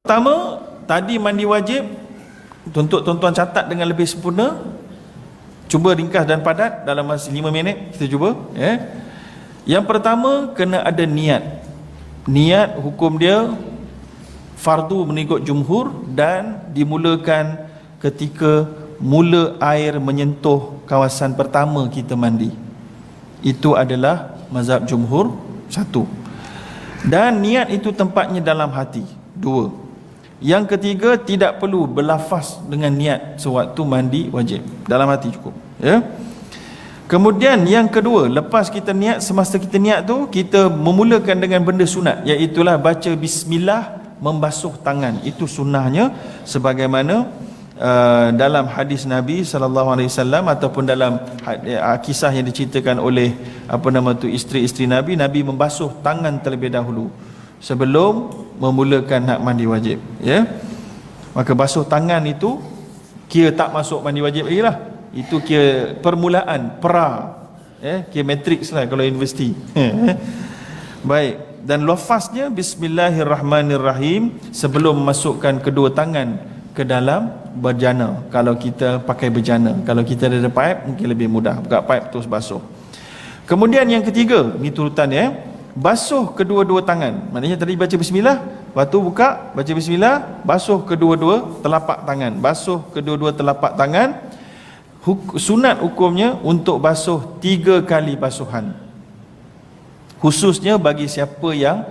Pertama, tadi mandi wajib, untuk tuan-tuan catat dengan lebih sempurna. Cuba ringkas dan padat dalam masa 5 minit, kita cuba. Yang pertama, kena ada niat. Niat hukum dia fardu mengikut jumhur dan dimulakan ketika mula air menyentuh kawasan pertama kita mandi. Itu adalah mazhab jumhur, satu. Dan niat itu tempatnya dalam hati, dua. Yang ketiga, tidak perlu berlafaz dengan niat sewaktu mandi wajib, dalam hati cukup, ya. Kemudian yang kedua, lepas kita niat, semasa kita niat tu, kita memulakan dengan benda sunat, iaitulah baca bismillah, membasuh tangan. Itu sunnahnya, sebagaimana dalam hadis Nabi SAW ataupun dalam kisah yang diceritakan oleh isteri-isteri Nabi. Nabi membasuh tangan terlebih dahulu sebelum memulakan nak mandi wajib, ya. Maka basuh tangan itu kira tak masuk mandi wajib lagi lah. Itu kira permulaan kira matrix lah kalau universiti. Baik, dan lafaznya bismillahirrahmanirrahim sebelum memasukkan kedua tangan ke dalam berjana. Kalau kita pakai berjana, kalau kita ada pipe mungkin lebih mudah, buka pipe terus basuh. Kemudian yang ketiga, ni turutannya, basuh kedua-dua tangan. Maknanya tadi baca bismillah, lepas tu buka, baca bismillah, basuh kedua-dua telapak tangan. Basuh kedua-dua telapak tangan. Sunat hukumnya untuk basuh 3 kali basuhan. Khususnya bagi siapa yang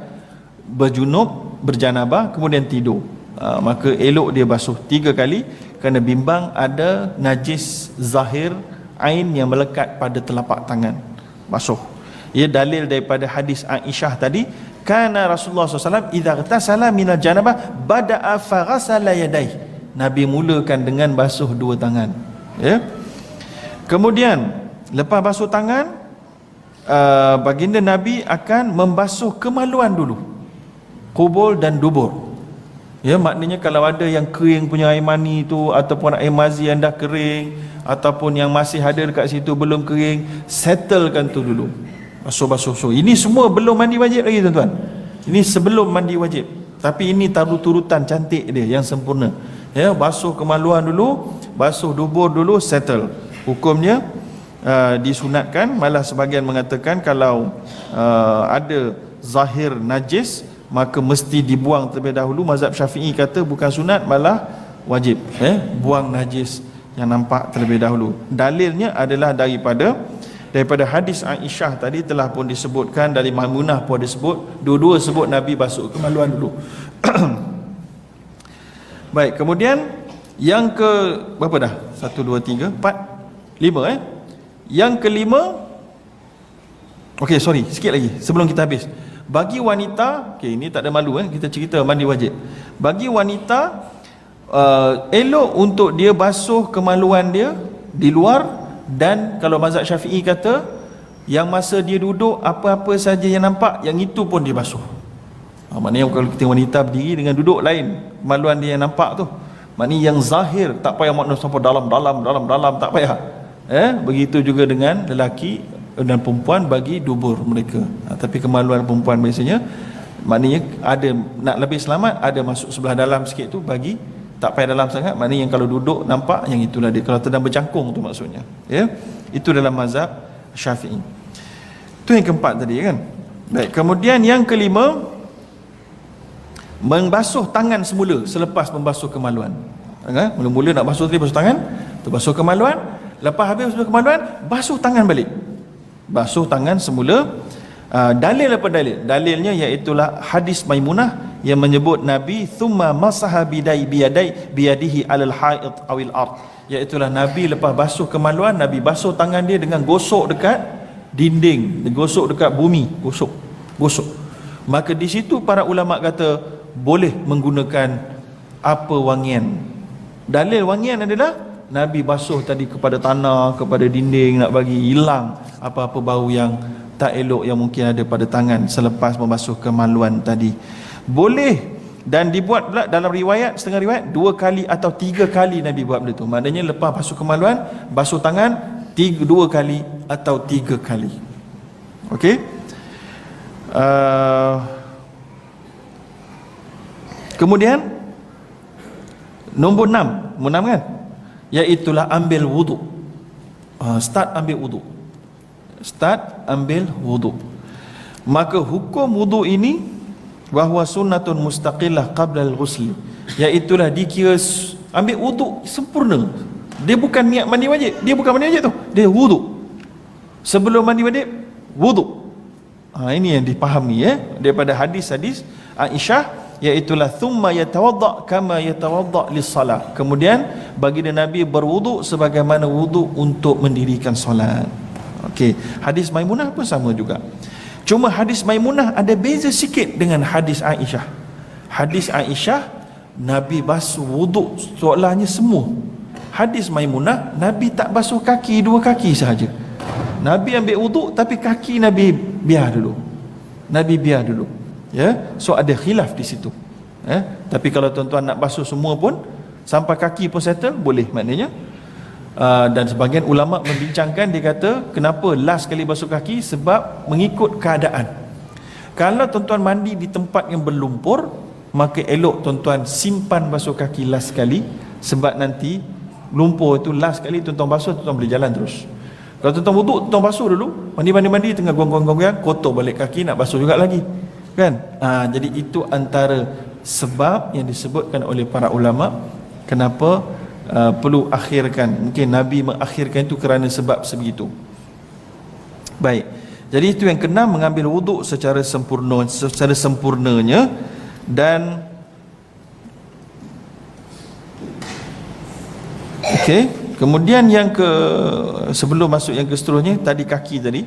berjunub, berjanabah, kemudian tidur. Maka elok dia basuh 3 kali, kerana bimbang ada najis zahir ain yang melekat pada telapak tangan. Basuh. Ia dalil daripada hadis Aisyah tadi, kana Rasulullah SAW idza ghtasala minal janabah bada'a faghasala yadayhi. Nabi mulakan dengan basuh 2 tangan, ya. Kemudian lepas basuh tangan, baginda Nabi akan membasuh kemaluan dulu, qubul dan dubur. Ya, maknanya kalau ada yang kering punya air mani tu, ataupun air mazi yang dah kering, ataupun yang masih ada dekat situ belum kering, settlekan tu dulu. Basuh. Ini semua belum mandi wajib lagi, tuan-tuan. Ini sebelum mandi wajib. Tapi ini turutan cantik dia yang sempurna. Ya, basuh kemaluan dulu, basuh dubur dulu, settle. Hukumnya disunatkan. Malah sebahagian mengatakan kalau ada zahir najis, maka mesti dibuang terlebih dahulu. Mazhab Syafi'i kata bukan sunat, malah wajib, buang najis yang nampak terlebih dahulu. Dalilnya adalah daripada hadis Aisyah tadi, telah pun disebutkan, dari Maimunah pun disebut, dua-dua sebut Nabi basuh kemaluan dulu. Baik, kemudian yang ke berapa dah? 1, 2, 3, 4, 5 Yang kelima, okey, sorry, sikit lagi sebelum kita habis. Bagi wanita, okey, ini tak ada malu, kita cerita mandi wajib. Bagi wanita, elok untuk dia basuh kemaluan dia di luar. Dan kalau mazhab Syafi'i kata, yang masa dia duduk, apa-apa saja yang nampak, yang itu pun dia basuh. Maknanya kalau kita wanita berdiri dengan duduk lain, kemaluan dia yang nampak tu. Maknanya yang zahir, tak payah makna sampai dalam, tak payah. Begitu juga dengan lelaki dan perempuan bagi dubur mereka. Tapi kemaluan perempuan biasanya, maknanya ada, nak lebih selamat, ada masuk sebelah dalam sikit tu, bagi tak payah dalam sangat. Maknanya yang kalau duduk nampak, yang itulah dia. Kalau sedang bercangkung tu maksudnya, ya. Itu dalam mazhab Syafi'i. Itu yang keempat tadi, kan. Baik, kemudian yang kelima, membasuh tangan semula selepas membasuh kemaluan. Mula-mula nak basuh tadi, basuh tangan, tu basuh kemaluan. Lepas habis basuh kemaluan, basuh tangan balik. Basuh tangan semula. Dalil apa dalil? Dalilnya iaitulah hadis Maimunah yang menyebut Nabi thumma masaha biyadihi alal haid awil ard. Iaitulah Nabi lepas basuh kemaluan, Nabi basuh tangan dia dengan gosok dekat dinding, gosok dekat bumi, gosok. Maka di situ para ulama kata boleh menggunakan apa wangian. Dalil wangian adalah Nabi basuh tadi kepada tanah, kepada dinding, nak bagi hilang apa-apa bau yang tak elok yang mungkin ada pada tangan selepas membasuh kemaluan tadi. Boleh. Dan dibuat pula dalam riwayat, setengah riwayat, 2 kali atau 3 kali Nabi buat benda tu. Maknanya lepas basuh kemaluan, basuh tangan 2 kali atau 3 kali. Okey. Kemudian Nombor 6, nombor 6 kan, iaitulah ambil wuduk. Start ambil wuduk. Start ambil wuduk. Maka hukum wuduk ini bahawa sunnatun mustaqillah qabla al-ghusli, iaitulah dikira ambil wuduk sempurna. Dia bukan niat mandi wajib, dia bukan mandi wajib tu, dia wuduk. Sebelum mandi wajib, wuduk. Ini yang dipahami daripada hadis-hadis Aisyah, iaitulah thumma yatawadda kama yatawadda lis-salah. Kemudian baginda Nabi berwuduk sebagaimana wuduk untuk mendirikan solat. Okey, hadis Maimunah pun sama juga. Cuma hadis Maimunah ada beza sikit dengan hadis Aisyah. Hadis Aisyah Nabi basuh wuduk seolahnya semua. Hadis Maimunah Nabi tak basuh kaki, dua kaki sahaja. Nabi ambil wuduk tapi kaki Nabi biar dulu. Nabi biar dulu. So ada khilaf di situ. Tapi kalau tuan-tuan nak basuh semua pun sampai kaki pun settle, boleh maknanya. Dan sebahagian ulama membincangkan, dia kata kenapa last kali basuh kaki, sebab mengikut keadaan. Kalau tuan-tuan mandi di tempat yang berlumpur, maka elok tuan-tuan simpan basuh kaki last kali, sebab nanti lumpur itu last kali tuan-tuan basuh, tuan-tuan boleh jalan terus. Kalau tuan-tuan wuduk, tuan-tuan basuh dulu, mandi tengah gong-gong-gong, kotor balik kaki, nak basuh juga lagi kan. Jadi itu antara sebab yang disebutkan oleh para ulama kenapa perlu akhirkan. Mungkin Nabi mengakhirkan itu kerana sebab sebegitu. Baik, jadi itu yang keenam, mengambil wuduk secara sempurnanya. Dan okey, kemudian yang sebelum masuk yang ke seterusnya, tadi kaki tadi,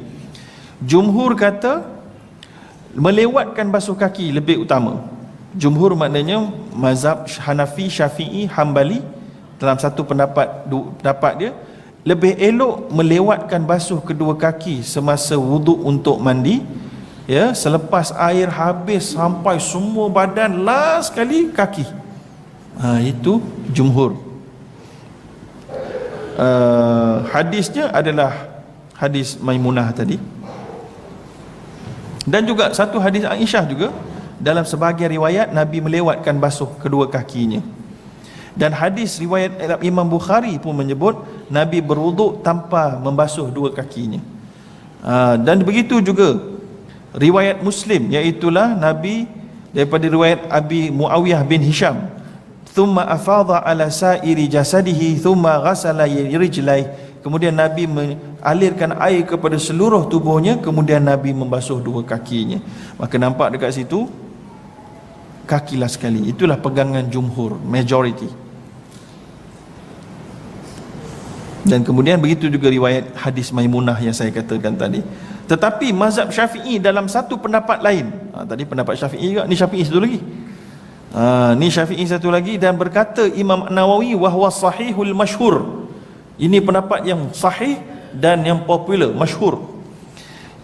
jumhur kata melewatkan basuh kaki lebih utama. Jumhur maknanya mazhab Hanafi, Syafi'i, Hambali. Dalam satu pendapat dia, lebih elok melewatkan basuh kedua kaki semasa wuduk untuk mandi, selepas air habis sampai semua badan, last kali kaki. Itu jumhur. Hadisnya adalah hadis Maimunah tadi. Dan juga satu hadis Aisyah juga, dalam sebahagian riwayat Nabi melewatkan basuh kedua kakinya. Dan hadis riwayat Imam Bukhari pun menyebut Nabi berwuduk tanpa membasuh dua kakinya. Dan begitu juga riwayat Muslim, iaitulah Nabi daripada riwayat Abi Muawiyah bin Hisham, thumma afadha ala sa'iri jasadihi thumma ghasala rijlai. Kemudian Nabi mengalirkan air kepada seluruh tubuhnya, kemudian Nabi membasuh dua kakinya. Maka nampak dekat situ kakilah sekali. Itulah pegangan jumhur, majority. Dan kemudian begitu juga riwayat hadis Maimunah yang saya katakan tadi. Tetapi mazhab Syafi'i dalam satu pendapat lain, tadi pendapat Syafi'i juga, ni Syafi'i satu lagi. Ni Syafi'i satu lagi, dan berkata Imam Nawawi wahwa sahihul masyhur. Ini pendapat yang sahih dan yang popular, masyhur.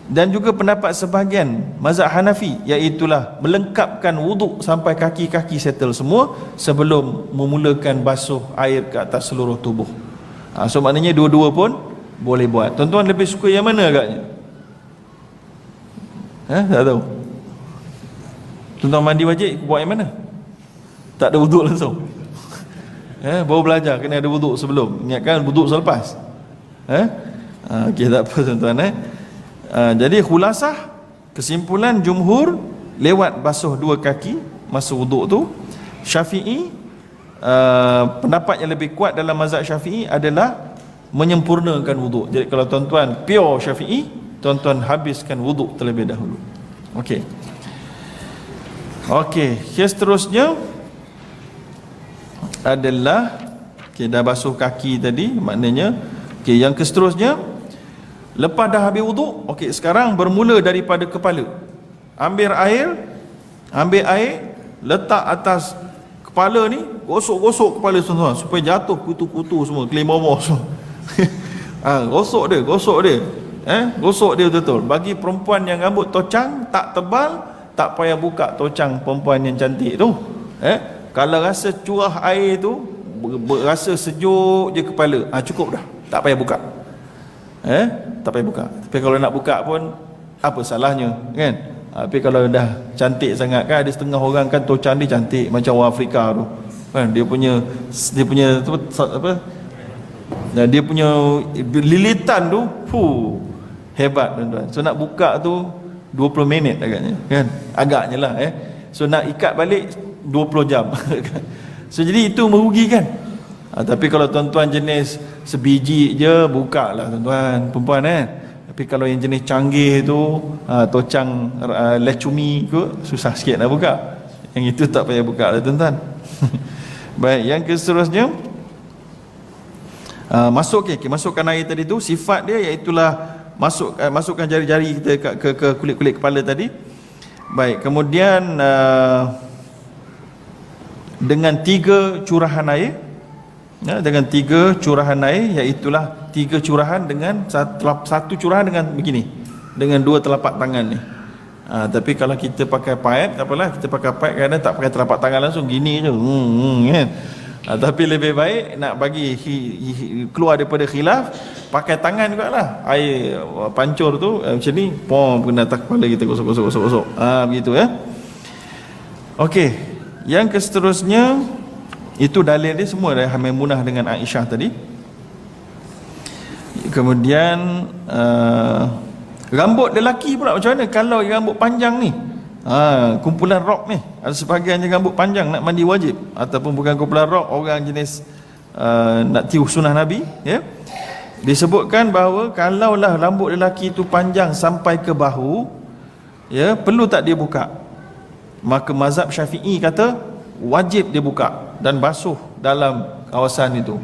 Dan juga pendapat sebahagian mazhab Hanafi, iaitulah melengkapkan wuduk sampai kaki-kaki settle semua sebelum memulakan basuh air ke atas seluruh tubuh. So maknanya dua-dua pun boleh buat. Tuan-tuan lebih suka yang mana agaknya? Tak tahu. Tuan-tuan mandi wajib buat yang mana? Tak ada wuduk langsung. Baru belajar kena ada wuduk sebelum. Ingatkan wuduk selepas. Okey, tak apa tuan-tuan. Jadi khulasah, kesimpulan jumhur lewat basuh dua kaki masa wuduk tu. Syafi'i, pendapat yang lebih kuat dalam mazhab Syafi'i adalah menyempurnakan wuduk. Jadi kalau tuan-tuan pure Syafi'i, tuan-tuan habiskan wuduk terlebih dahulu. Okey. Seterusnya adalah dah basuh kaki tadi, maknanya yang seterusnya, lepas dah habis wuduk, sekarang bermula daripada kepala. Ambil air, letak atas kepala ni, gosok kepala tuan-tuan supaya jatuh kutu-kutu semua, kelimomo semua. Gosok dia gosok dia betul-betul. Bagi perempuan yang rambut tocang tak tebal, tak payah buka tocang perempuan yang cantik tu. Kalau rasa curah air tu rasa sejuk je kepala, cukup dah, tak payah buka. Tak payah buka. Tapi kalau nak buka pun apa salahnya, kan? Tapi kalau dah cantik sangat kan, ada setengah orang kan tocang dia cantik macam orang Afrika tu. kan, dia punya apa, dan dia punya lilitan tu hebat tuan-tuan. So nak buka tu 20 minit agaknya kan, agaknya lah so nak ikat balik 20 jam so jadi itu merugikan. Tapi kalau tuan-tuan jenis sebiji je, buka lah tuan-tuan perempuan tapi kalau yang jenis canggih tu tocang lecumi ke, susah sikit nak buka. Yang itu tak payah buka lah tuan-tuan. Baik, yang seterusnya masukkan air tadi tu, sifat dia iaitulah masukkan jari-jari kita ke kulit-kulit kepala tadi. Baik, kemudian dengan 3 curahan air, dengan 3 curahan air, iaitulah 3 curahan dengan satu curahan dengan begini, dengan 2 telapak tangan ni. Tapi kalau kita pakai pipe, tak apalah, kita pakai pipe kadang tak pakai telapak tangan langsung gini je kan. Tapi lebih baik nak bagi keluar daripada khilaf, pakai tangan juga lah. Air pancur tu macam ni, kena atas kepala kita, gosok. Begitu ya. Okey, yang seterusnya itu dalil dia semua dari Maimunah dengan Aisyah tadi. Kemudian rambut lelaki pula macam mana kalau rambut panjang ni? Kumpulan rok ni, ada sebahagian yang rambut panjang nak mandi wajib, ataupun bukan kumpulan rok, orang jenis nak tiup sunnah Nabi ya. Disebutkan bahawa kalaulah rambut lelaki itu panjang sampai ke bahu ya, perlu tak dia buka? Maka mazhab Syafi'i kata wajib dia buka dan basuh dalam kawasan itu.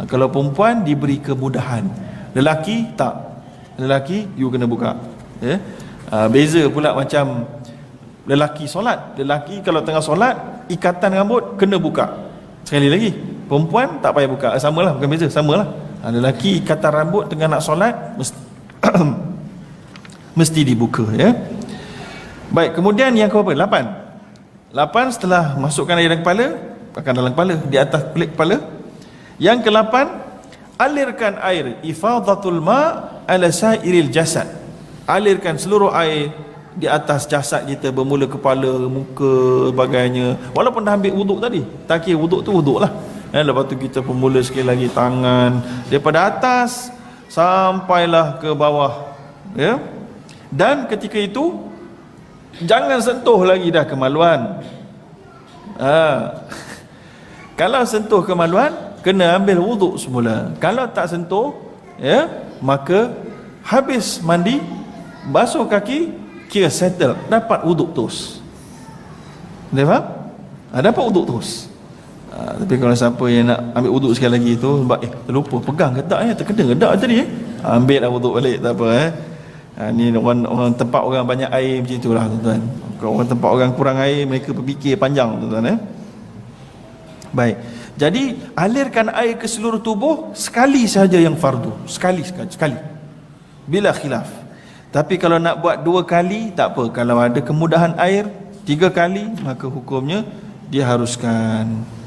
Kalau perempuan diberi kemudahan, lelaki tak. Lelaki you kena buka ya. Beza pula macam lelaki solat. Lelaki kalau tengah solat, ikatan rambut kena buka. Sekali lagi, perempuan tak payah buka. Samalah, bukan beza, samalah. Lelaki ikatan rambut tengah nak solat mesti dibuka ya. Baik, kemudian yang ke-8 setelah masukkan air dalam kepala, akan dalam kepala, di atas kulit kepala. Yang ke-8, alirkan air, ifadatul ma ala sairil jasad. Alirkan seluruh air di atas jasad kita, bermula kepala, muka, sebagainya. Walaupun dah ambil wuduk tadi, tak kira wuduk tu wuduk lah. Lepas tu kita pemula sekali lagi tangan daripada atas sampailah ke bawah ya. Dan ketika itu jangan sentuh lagi dah kemaluan. Kalau sentuh kemaluan, kena ambil wuduk semula. Kalau tak sentuh ya, maka habis mandi, basuh kaki, kira settle, dapat wuduk terus. Dah faham? Dapat wuduk terus. Tapi kalau siapa yang nak ambil wuduk sekali lagi tu sebab terlupa pegang ke tak terkena ke tak tadi ambil lah wuduk balik, tak apa ni orang tempat orang banyak air macam itulah tuan-tuan. Kalau orang tempat orang kurang air, mereka berfikir panjang tuan-tuan Baik, jadi alirkan air ke seluruh tubuh sekali saja yang fardu, sekali bila khilaf. Tapi kalau nak buat 2 kali tak apa. Kalau ada kemudahan air 3 kali, maka hukumnya diharuskan.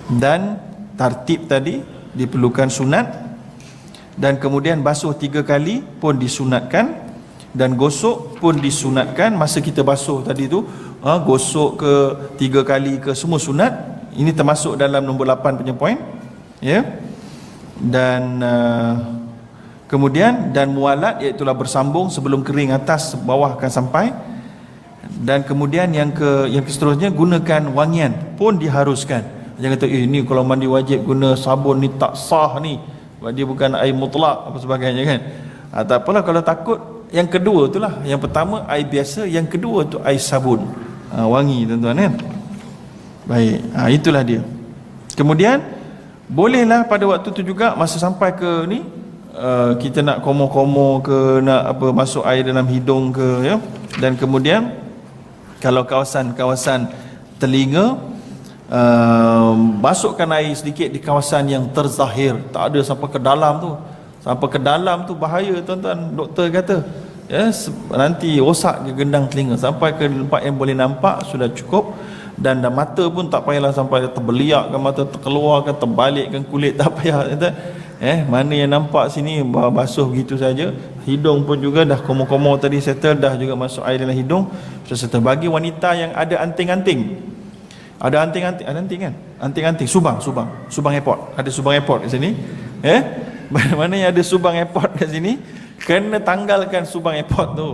Dan tartib tadi diperlukan sunat, dan kemudian basuh 3 kali pun disunatkan, dan gosok pun disunatkan. Masa kita basuh tadi tu gosok ke 3 kali ke, semua sunat. Ini termasuk dalam nombor 8 punya poin ya. Dan kemudian dan mualat, iaitu bersambung sebelum kering, atas bawah akan sampai. Dan kemudian yang seterusnya, gunakan wangian pun diharuskan. Jangan kata ni kalau mandi wajib guna sabun ni tak sah ni, sebab dia bukan air mutlak apa sebagainya kan. Tak apalah kalau takut. Yang kedua itulah, yang pertama air biasa, yang kedua tu air sabun wangi tuan-tuan kan. Baik, itulah dia. Kemudian bolehlah pada waktu tu juga, masa sampai ke ni kita nak komo-komo ke, nak apa, masuk air dalam hidung ke ya. Dan kemudian kalau kawasan-kawasan telinga, masukkan air sedikit di kawasan yang terzahir, tak ada sampai ke dalam tu. Sampai ke dalam tu bahaya tuan-tuan, doktor kata ya, nanti rosak ke gendang telinga. Sampai ke tempat yang boleh nampak sudah cukup. Dan mata pun tak payahlah sampai terbeliak ke mata, terkeluarkan, terbalikkan kulit, tak payah. Mana yang nampak sini basuh begitu saja. Hidung pun juga dah komo-komo tadi settle, dah juga masuk air dalam hidung sudah settle. Bagi wanita yang ada anting-anting, Ada anting-anting, ada anting kan? Anting-anting Subang Airport. Ada Subang Airport kat sini. Mana yang ada Subang Airport kat sini, kena tanggalkan Subang Airport tu.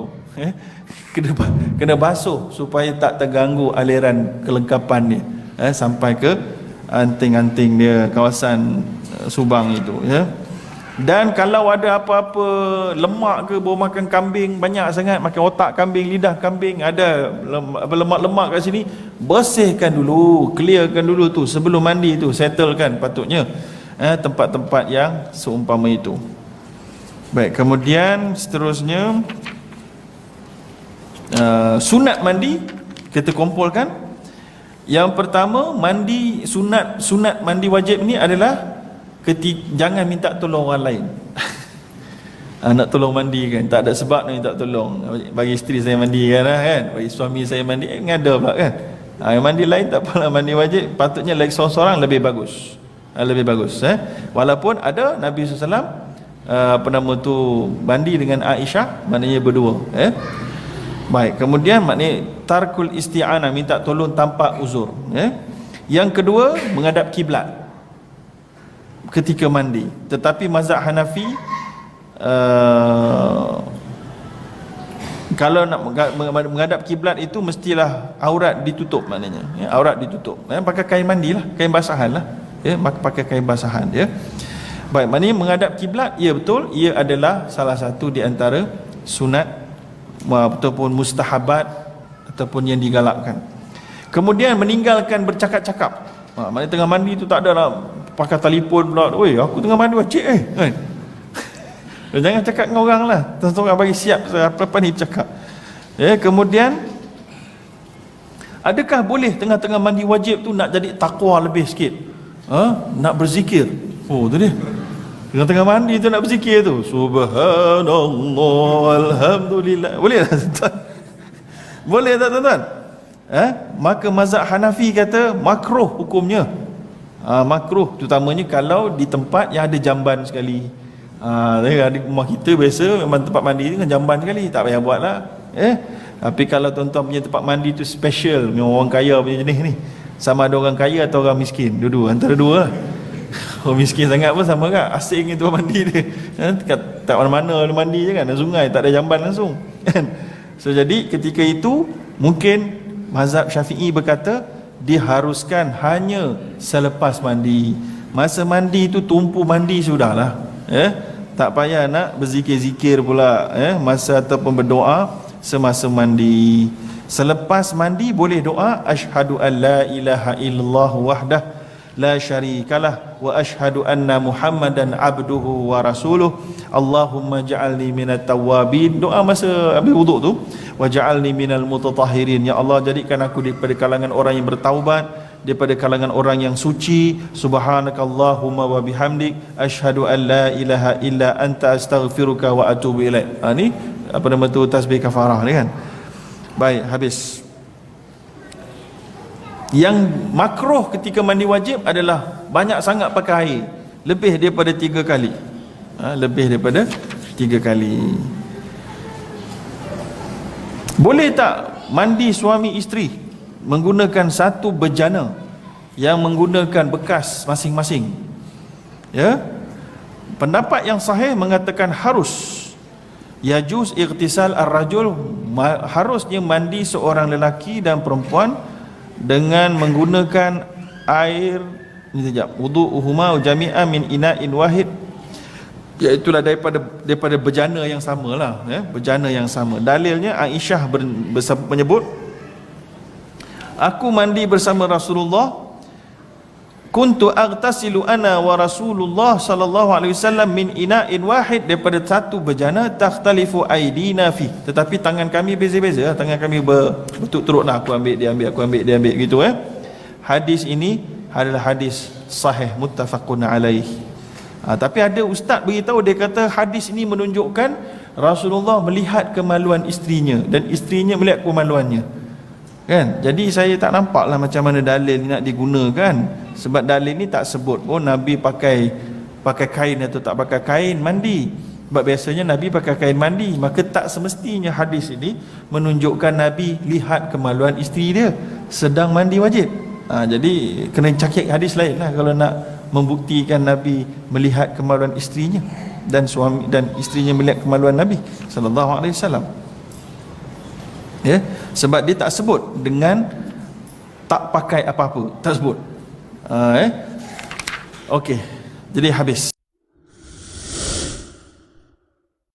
Kena basuh supaya tak terganggu aliran kelengkapan dia. Sampai ke anting-anting dia kawasan Subang itu, ya. Dan kalau ada apa-apa lemak ke, bawa makan kambing banyak sangat, makan otak kambing, lidah kambing, ada lemak-lemak kat sini, bersihkan dulu, clearkan dulu tu sebelum mandi tu, settlekan patutnya tempat-tempat yang seumpama itu. Baik, kemudian seterusnya sunat mandi kita kumpulkan. Yang pertama, mandi sunat mandi wajib ni adalah jangan minta tolong orang lain. Nak tolong mandi kan, tak ada sebab nak minta tolong. Bagi isteri saya mandi kan, bagi suami saya mandi, ngada pula kan. Mandi lain tak apalah, mandi wajib patutnya lagi seorang-seorang lebih bagus. Lebih bagus. Walaupun ada Nabi SAW mandi dengan Aisyah, maknanya berdua. Baik, kemudian maknanya tarkul isti'anah, minta tolong tanpa uzur. Yang kedua, menghadap kiblat ketika mandi. Tetapi mazhab Hanafi, kalau nak menghadap kiblat itu mestilah aurat ditutup, maknanya aurat ditutup. Pakai kain mandilah, kain basahan lah, pakai kain basahan dia. Baik, maknanya menghadap kiblat, ya betul, ia adalah salah satu di antara sunat ataupun mustahabat ataupun yang digalakkan. Kemudian meninggalkan bercakap-cakap. Maknanya tengah mandi tu tak ada nak pakai telefon pula. Oi, aku tengah mandi wajib kan. Jangan cakap dengan orang lah, seorang bagi siap apa ni bercakap. Kemudian adakah boleh tengah-tengah mandi wajib tu nak jadi takwa lebih sikit? Nak berzikir. Oh tu dia. Tengah-tengah mandi tu nak berzikir tu. Subhanallah, alhamdulillah. Boleh tak tuan? Boleh tak tuan? Maka mazhab Hanafi kata makruh hukumnya. Makruh terutamanya kalau di tempat yang ada jamban sekali. Di rumah kita biasa memang tempat mandi dengan jamban sekali, tak payah buat lah. Tapi kalau tuan-tuan punya tempat mandi tu special, memang orang kaya punya jenis ni, sama ada orang kaya atau orang miskin, dua-dua, antara dua lah. Orang miskin sangat pun sama kan, asing itu mandi dia. Tak mana-mana dia mandi je kan, ada sungai, tak ada jamban langsung kan. So jadi ketika itu mungkin mazhab Syafi'i berkata diharuskan hanya selepas mandi. Masa mandi itu tumpu mandi sudahlah. Tak payah nak berzikir-zikir pula masa ataupun berdoa semasa mandi. Selepas mandi boleh doa asyhadu an la ilaha illallah wahdah la syarikalah wa asyhadu anna muhammadan abduhu wa rasuluh Allahumma ja'alni minat tawabin. Doa masa habis wuduk tu, wa ja'alni minal mutatahhirin, ya Allah jadikan aku daripada kalangan orang yang bertaubat, daripada kalangan orang yang suci. Subhanakallahumma wa bihamdik asyhadu an la ilaha illa anta astaghfiruka wa atubu ilaik. Ni apa nama tu, tasbih kafarah ni kan. Baik, habis. Yang makruh ketika mandi wajib adalah banyak sangat pakai air, lebih daripada 3 kali. Lebih daripada 3 kali. Boleh tak mandi suami isteri menggunakan satu bejana yang menggunakan bekas masing-masing? Pendapat yang sahih mengatakan harus. Yajuz ightisal ar-rajul, harusnya mandi seorang lelaki dan perempuan dengan menggunakan air ni sekejap, wudu'uhuma jami'an min ina'in wahid, iaitulah daripada bejana yang samalah, bejana yang sama. Dalilnya Aisyah menyebut, aku mandi bersama Rasulullah, kuntu aghtasilu ana wa Rasulullah sallallahu alaihi wasallam min ina'in wahid, daripada satu bejana, takhtalifu aidina fi, tetapi tangan kami beza-beza, tangan kami berturut-turut lah, aku ambil dia ambil, aku ambil dia ambil gitu. Hadis ini adalah hadis sahih muttafaqun alaih. Tapi ada ustaz beritahu, dia kata hadis ini menunjukkan Rasulullah melihat kemaluan isterinya dan isterinya melihat kemaluannya kan. Jadi saya tak nampaklah macam mana dalil ni nak digunakan, sebab dalil ni tak sebut pun Nabi pakai kain atau tak pakai kain mandi. Sebab biasanya Nabi pakai kain mandi, maka tak semestinya hadis ini menunjukkan Nabi lihat kemaluan isteri dia sedang mandi wajib. Jadi kena cakap hadis lain lah kalau nak membuktikan Nabi melihat kemaluan isterinya dan suami dan isterinya melihat kemaluan Nabi sallallahu alaihi wasallam. Ya, sebab dia tak sebut dengan tak pakai apa-apa, tak sebut. Okey. Jadi habis.